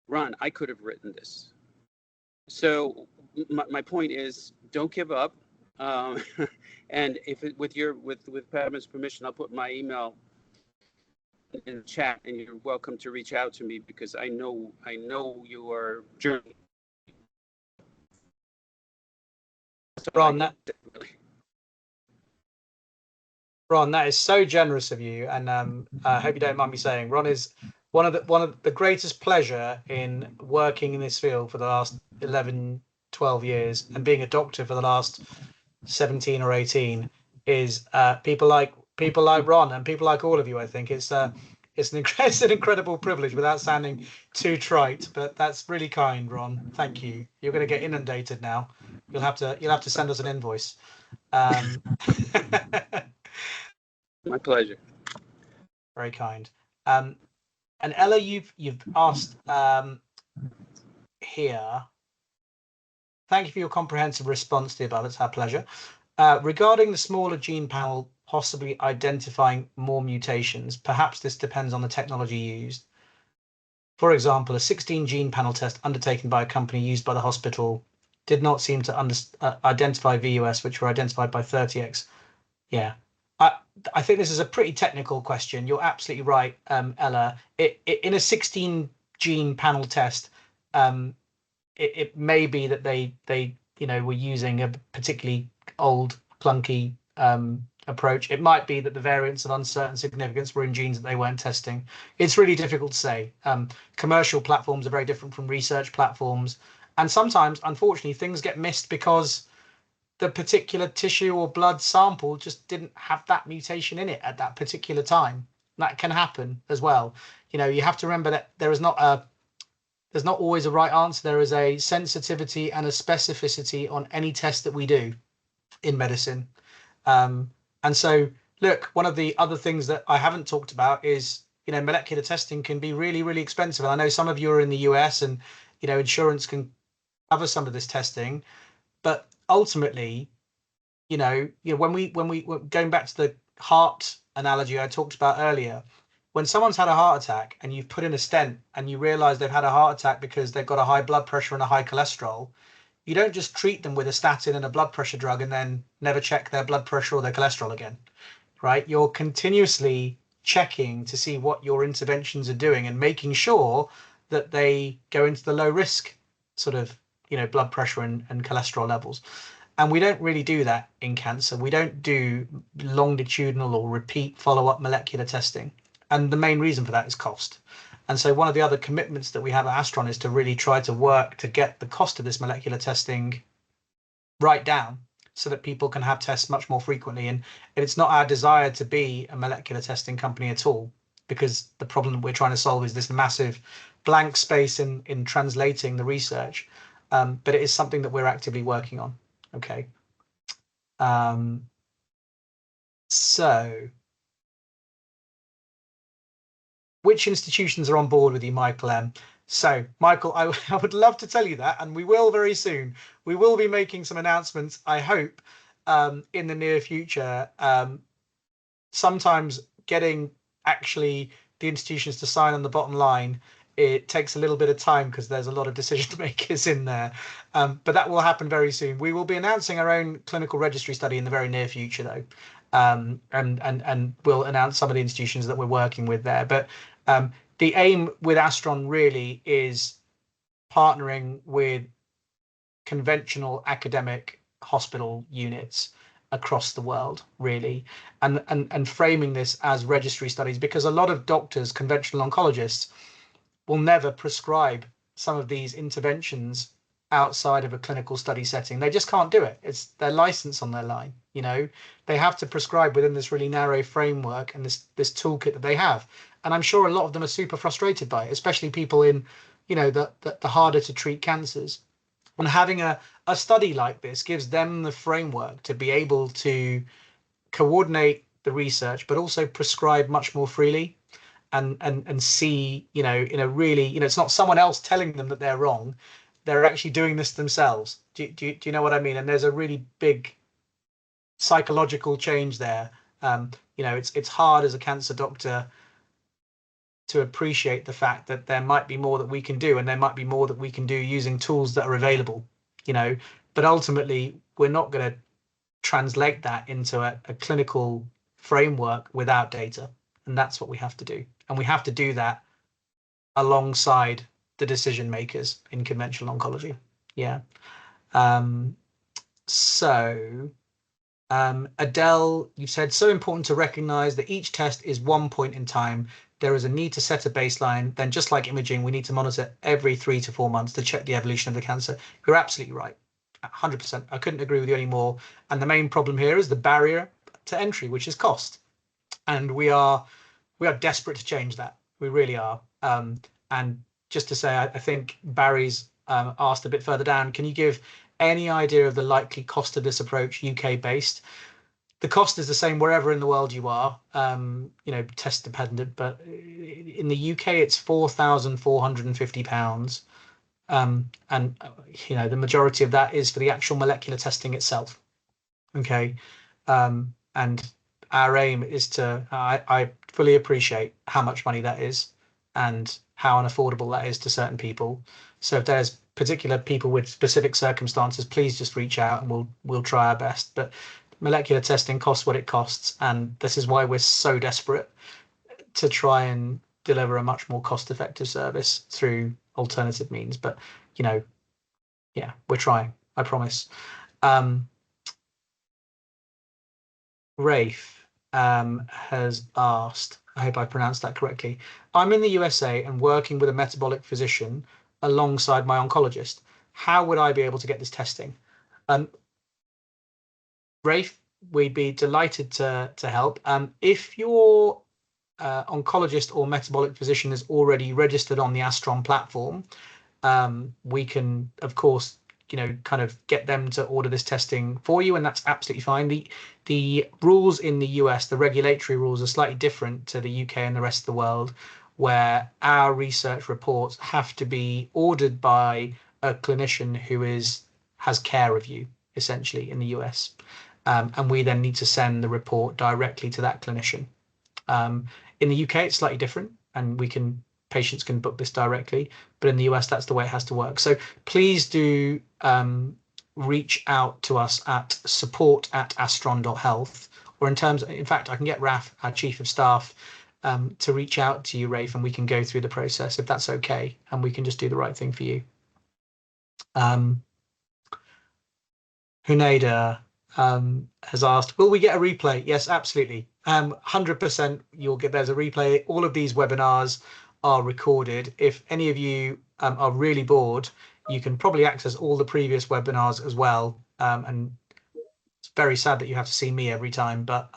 [SPEAKER 5] Ron, I could have written this. So my point is, don't give up. And with Padman's permission, I'll put my email in the chat, and you're welcome to reach out to me, because I know your journey.
[SPEAKER 1] Ron, that is so generous of you, and I hope you don't mind me saying, Ron is one of the greatest pleasure in working in this field for the last 11, 12 years, and being a doctor for the last 17 or 18 is people like Ron and people like all of you. I think it's an incredible privilege, without sounding too trite, but that's really kind, Ron. Thank you. You're going to get inundated now. You'll have to send us an invoice.
[SPEAKER 5] My pleasure.
[SPEAKER 1] Very kind. And Ella, you've asked here. Thank you for your comprehensive response to the above. It's our pleasure. Regarding the smaller gene panel possibly identifying more mutations, perhaps this depends on the technology used. For example, a 16 gene panel test undertaken by a company used by the hospital did not seem to identify VUS, which were identified by 30x. Yeah. I think this is a pretty technical question. You're absolutely right, Ella. In a 16 gene panel test, it may be that they were using a particularly old clunky approach. It might be that the variants of uncertain significance were in genes that they weren't testing. It's really difficult to say. Commercial platforms are very different from research platforms, and sometimes, unfortunately, things get missed because the particular tissue or blood sample just didn't have that mutation in it at that particular time. That can happen as well. You know, you have to remember that there's not always a right answer. There is a sensitivity and a specificity on any test that we do in medicine. And so, look, one of the other things that I haven't talked about is, molecular testing can be really, really expensive. And I know some of you are in the US, and, insurance can cover some of this testing. But ultimately, when we going back to the heart analogy I talked about earlier, when someone's had a heart attack and you've put in a stent and you realize they've had a heart attack because they've got a high blood pressure and a high cholesterol, you don't just treat them with a statin and a blood pressure drug and then never check their blood pressure or their cholesterol again, right? You're continuously checking to see what your interventions are doing and making sure that they go into the low risk sort of, blood pressure and cholesterol levels. And we don't really do that in cancer. We don't do longitudinal or repeat follow-up molecular testing. And the main reason for that is cost. And so one of the other commitments that we have at Astron is to really try to work to get the cost of this molecular testing right down so that people can have tests much more frequently. And it's not our desire to be a molecular testing company at all, because the problem that we're trying to solve is this massive blank space in translating the research. But it is something that we're actively working on. Okay. So which institutions are on board with you, Michael M? So, Michael, I would love to tell you that, and we will very soon. We will be making some announcements, I hope, in the near future. Sometimes getting actually the institutions to sign on the bottom line, it takes a little bit of time because there's a lot of decision makers in there. But that will happen very soon. We will be announcing our own clinical registry study in the very near future, though. And we'll announce some of the institutions that we're working with there. But the aim with Astron really is partnering with conventional academic hospital units across the world, really, and framing this as registry studies, because a lot of doctors, conventional oncologists, will never prescribe some of these interventions outside of a clinical study setting. They just can't do it. It's their license on their line. They have to prescribe within this really narrow framework and this toolkit that they have. And I'm sure a lot of them are super frustrated by it, especially people in, the harder to treat cancers. And having a study like this gives them the framework to be able to coordinate the research, but also prescribe much more freely and see, in a really, it's not someone else telling them that they're wrong. They're actually doing this themselves. Do you know what I mean? And there's a really big psychological change there. It's hard as a cancer doctor to appreciate the fact that there might be more that we can do, and there might be more that we can do using tools that are available, but ultimately we're not going to translate that into a clinical framework without data. And that's what we have to do. And we have to do that alongside the decision makers in conventional oncology. Yeah. Adele, you said, so important to recognize that each test is one point in time. There is a need to set a baseline. Then just like imaging, we need to monitor every 3 to 4 months to check the evolution of the cancer. You're absolutely right. 100%. I couldn't agree with you anymore. And the main problem here is the barrier to entry, which is cost. And we are desperate to change that. We really are. And just to say, I think Barry's asked a bit further down, can you give any idea of the likely cost of this approach, UK based? The cost is the same wherever in the world you are, test dependent, but in the UK it's £4,450. And the majority of that is for the actual molecular testing itself. Okay. And our aim is to, I fully appreciate how much money that is and how unaffordable that is to certain people. So if there's particular people with specific circumstances, please just reach out and we'll try our best. But molecular testing costs what it costs, and this is why we're so desperate to try and deliver a much more cost-effective service through alternative means. But yeah, we're trying, I promise. Rafe has asked, I hope I pronounced that correctly, I'm in the USA and working with a metabolic physician alongside my oncologist. How would I be able to get this testing? Rafe, we'd be delighted to help. If your oncologist or metabolic physician is already registered on the Astron platform, we can, of course, kind of get them to order this testing for you, and that's absolutely fine. The rules in the US, the regulatory rules, are slightly different to the UK and the rest of the world, where our research reports have to be ordered by a clinician who has care of you, essentially, in the US. And we then need to send the report directly to that clinician. In the UK, it's slightly different, and we can patients can book this directly, but in the US, that's the way it has to work. So please do reach out to us at support@astron.health, or in fact, I can get Raf, our chief of staff, to reach out to you, Rafe, and we can go through the process if that's okay, and we can just do the right thing for you. Hunaida has asked, will we get a replay? Yes, absolutely. 100% you'll get, there's a replay. All of these webinars are recorded. If any of you are really bored, you can probably access all the previous webinars as well. And it's very sad that you have to see me every time, but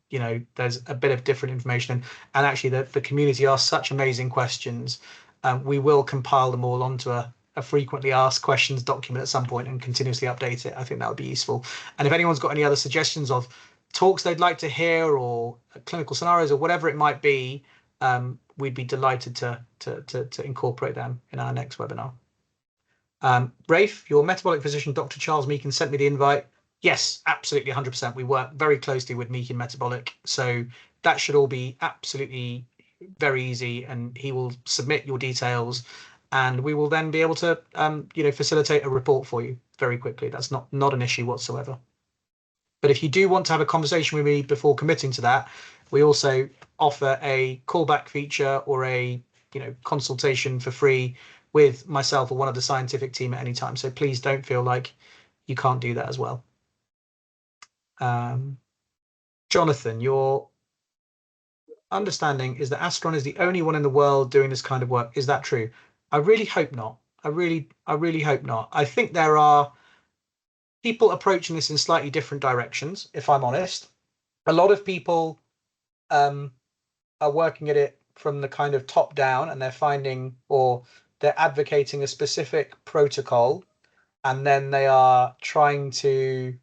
[SPEAKER 1] you know, there's a bit of different information. And actually the community asks such amazing questions. We will compile them all onto a frequently asked questions document at some point and continuously update it. I think that would be useful. And if anyone's got any other suggestions of talks they'd like to hear or clinical scenarios or whatever it might be, we'd be delighted to incorporate them in our next webinar. Rafe, your metabolic physician, Dr. Charles Meakin, sent me the invite. Yes, absolutely, 100%. We work very closely with Meakin Metabolic, so that should all be absolutely very easy, and he will submit your details, and we will then be able to, you know, facilitate a report for you very quickly. That's not an issue whatsoever. But if you do want to have a conversation with me before committing to that, we also offer a callback feature or a, you know, consultation for free with myself or one of the scientific team at any time. So please don't feel like you can't do that as well. Jonathan, your understanding is that Astron is the only one in the world doing this kind of work. Is that true? I really hope not. I really hope not. I think there are people approaching this in slightly different directions, if I'm honest. A lot of people are working at it from the kind of top down, and they're finding, or they're advocating a specific protocol, and then they are trying to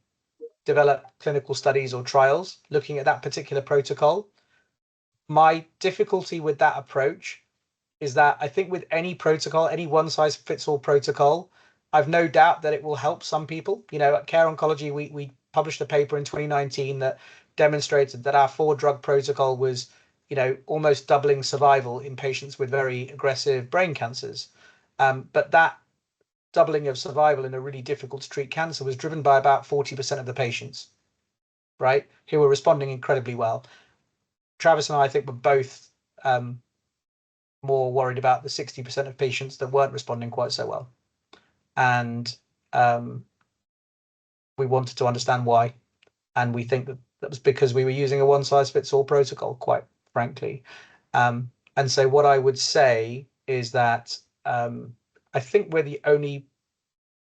[SPEAKER 1] develop clinical studies or trials looking at that particular protocol. My difficulty with that approach is that I think with any protocol, any one-size-fits-all protocol, I've no doubt that it will help some people. You know, at Care Oncology, we published a paper in 2019 that demonstrated that our 4-drug protocol was, you know, almost doubling survival in patients with very aggressive brain cancers. But that doubling of survival in a really difficult to treat cancer was driven by about 40% of the patients, right, who were responding incredibly well. Travis and I think were both more worried about the 60% of patients that weren't responding quite so well. And we wanted to understand why. And we think that that was because we were using a one-size-fits-all protocol, quite frankly. And so what I would say is that I think we're the only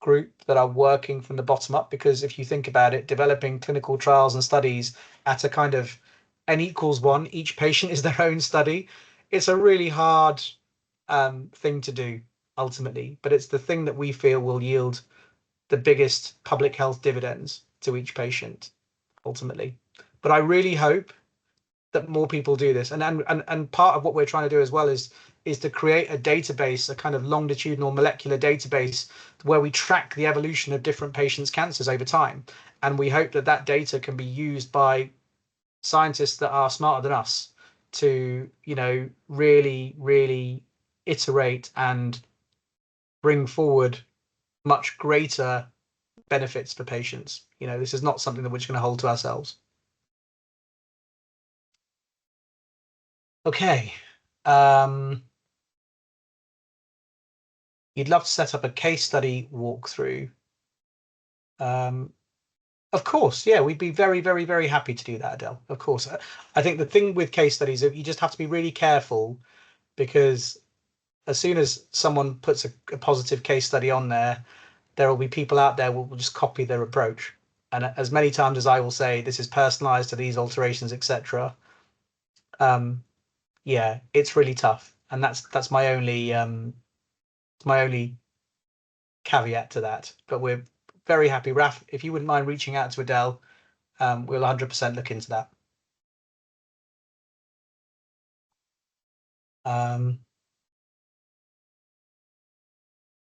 [SPEAKER 1] group that are working from the bottom up, because if you think about it, developing clinical trials and studies at a kind of n=1, each patient is their own study. It's a really hard thing to do ultimately, but it's the thing that we feel will yield the biggest public health dividends to each patient ultimately. But I really hope that more people do this, and part of what we're trying to do as well is to create a database, a kind of longitudinal molecular database where we track the evolution of different patients' cancers over time, and we hope that that data can be used by scientists that are smarter than us to, you know, really iterate and bring forward much greater benefits for patients. You know, this is not something that we're just going to hold to ourselves. Okay. You'd love to set up a case study walkthrough. Of course, yeah, we'd be very happy to do that, Adele. Of course. I think the thing with case studies, you just have to be really careful, because as soon as someone puts a positive case study on there, there will be people out there who will just copy their approach. And as many times as I will say, this is personalized to these alterations, etc. Yeah, it's really tough. And that's my only caveat to that. But we're very happy. Raf, if you wouldn't mind reaching out to Adele, we'll 100% look into that.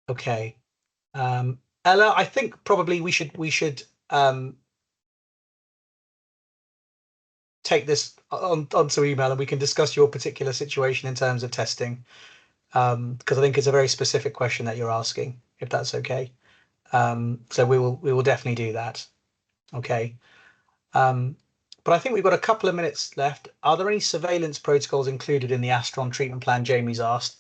[SPEAKER 1] Okay. Ella, I think probably we should take this onto email and we can discuss your particular situation in terms of testing, because I think it's a very specific question that you're asking, if that's okay. So we will definitely do that. Okay. But I think we've got a couple of minutes left. Are there any surveillance protocols included in the Astron treatment plan? Jamie's asked.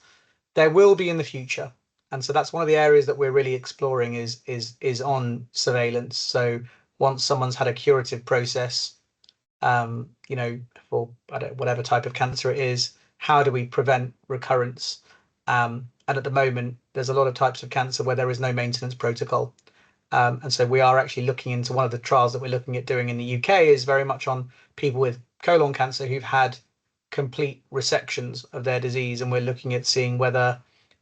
[SPEAKER 1] There will be in the future, and so that's one of the areas that we're really exploring is on surveillance. So once someone's had a curative process, you know, for whatever type of cancer it is, how do we prevent recurrence? And at the moment, there's a lot of types of cancer where there is no maintenance protocol. And so we are actually looking into one of the trials that we're looking at doing in the UK is very much on people with colon cancer who've had complete resections of their disease. And we're looking at seeing whether,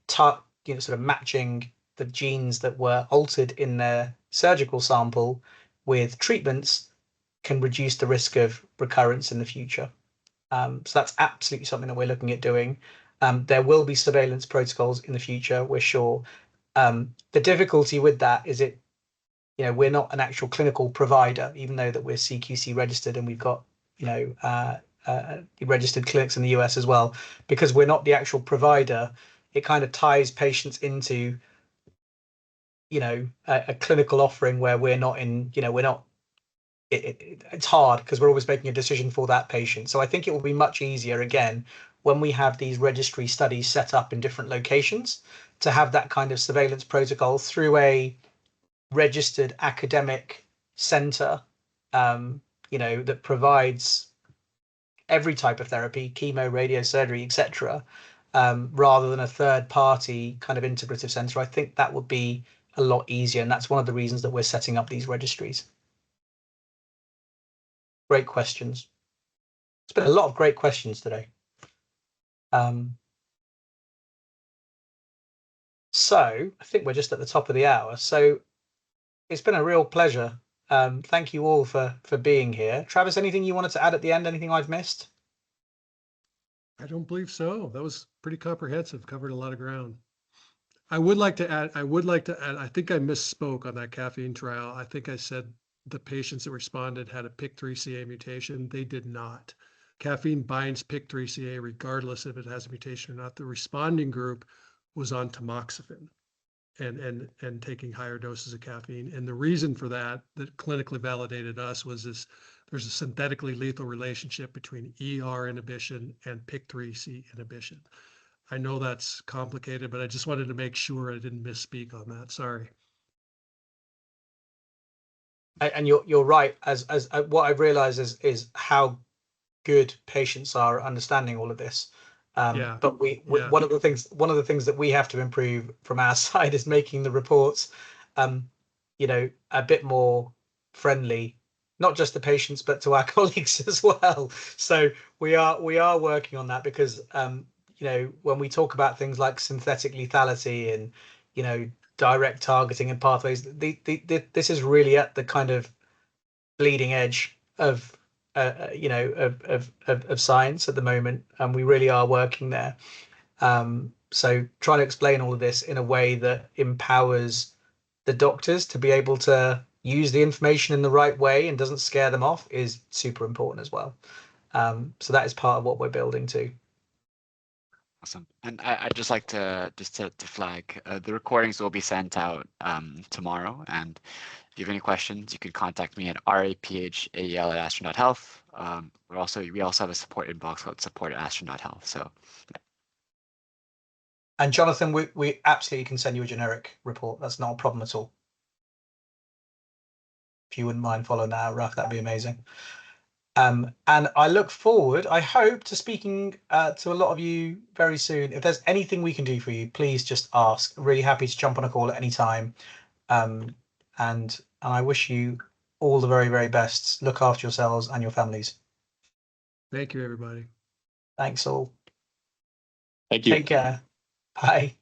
[SPEAKER 1] sort of matching the genes that were altered in their surgical sample with treatments can reduce the risk of recurrence in the future. So that's absolutely something that we're looking at doing. There will be surveillance protocols in the future, we're sure. The difficulty with that is we're not an actual clinical provider, even though that we're CQC registered and we've got, registered clinics in the US as well. Because we're not the actual provider, it kind of ties patients into, a clinical offering where we're not in, it's hard because we're always making a decision for that patient. So I think it will be much easier again when we have these registry studies set up in different locations to have that kind of surveillance protocol through a registered academic center, that provides every type of therapy, chemo, radiosurgery, etc., rather than a third party kind of integrative center. I think that would be a lot easier. And that's one of the reasons that we're setting up these registries. Great questions. It's been a lot of great questions today. So I think we're just at the top of the hour. So it's been a real pleasure. Thank you all for being here. Travis, anything you wanted to add at the end? Anything I've missed?
[SPEAKER 2] I don't believe so. That was pretty comprehensive, covered a lot of ground. I would like to add, I think I misspoke on that caffeine trial. I think I said the patients that responded had a PIK3CA mutation. They did not. Caffeine binds PIK3CA regardless if it has a mutation or not. The responding group was on tamoxifen and taking higher doses of caffeine. And the reason for that clinically validated us was there's a synthetically lethal relationship between ER inhibition and PIK3C inhibition. I know that's complicated, but I just wanted to make sure I didn't misspeak on that. Sorry.
[SPEAKER 1] And you're right. As what I've realized is how good patients are at understanding all of this. But one of the things that we have to improve from our side is making the reports, a bit more friendly, not just to patients but to our colleagues as well. So we are working on that because when we talk about things like synthetic lethality and direct targeting and pathways, this is really at the kind of bleeding edge of science at the moment, and we really are working there. So trying to explain all of this in a way that empowers the doctors to be able to use the information in the right way and doesn't scare them off is super important as well. So that is part of what we're building too.
[SPEAKER 3] Awesome. And I'd just like to flag the recordings will be sent out tomorrow. And if you have any questions, you can contact me at raphael@astron.health. We also have a support inbox called support@astron.health. So. Yeah.
[SPEAKER 1] And Jonathan, we absolutely can send you a generic report. That's not a problem at all. If you wouldn't mind following that out, Raf, that'd be amazing. And I look forward, I hope, to speaking to a lot of you very soon. If there's anything we can do for you, please just ask. Really happy to jump on a call at any time. And I wish you all the very, very best. Look after yourselves and your families.
[SPEAKER 2] Thank you, everybody.
[SPEAKER 1] Thanks all.
[SPEAKER 6] Thank you.
[SPEAKER 1] Take care. Bye.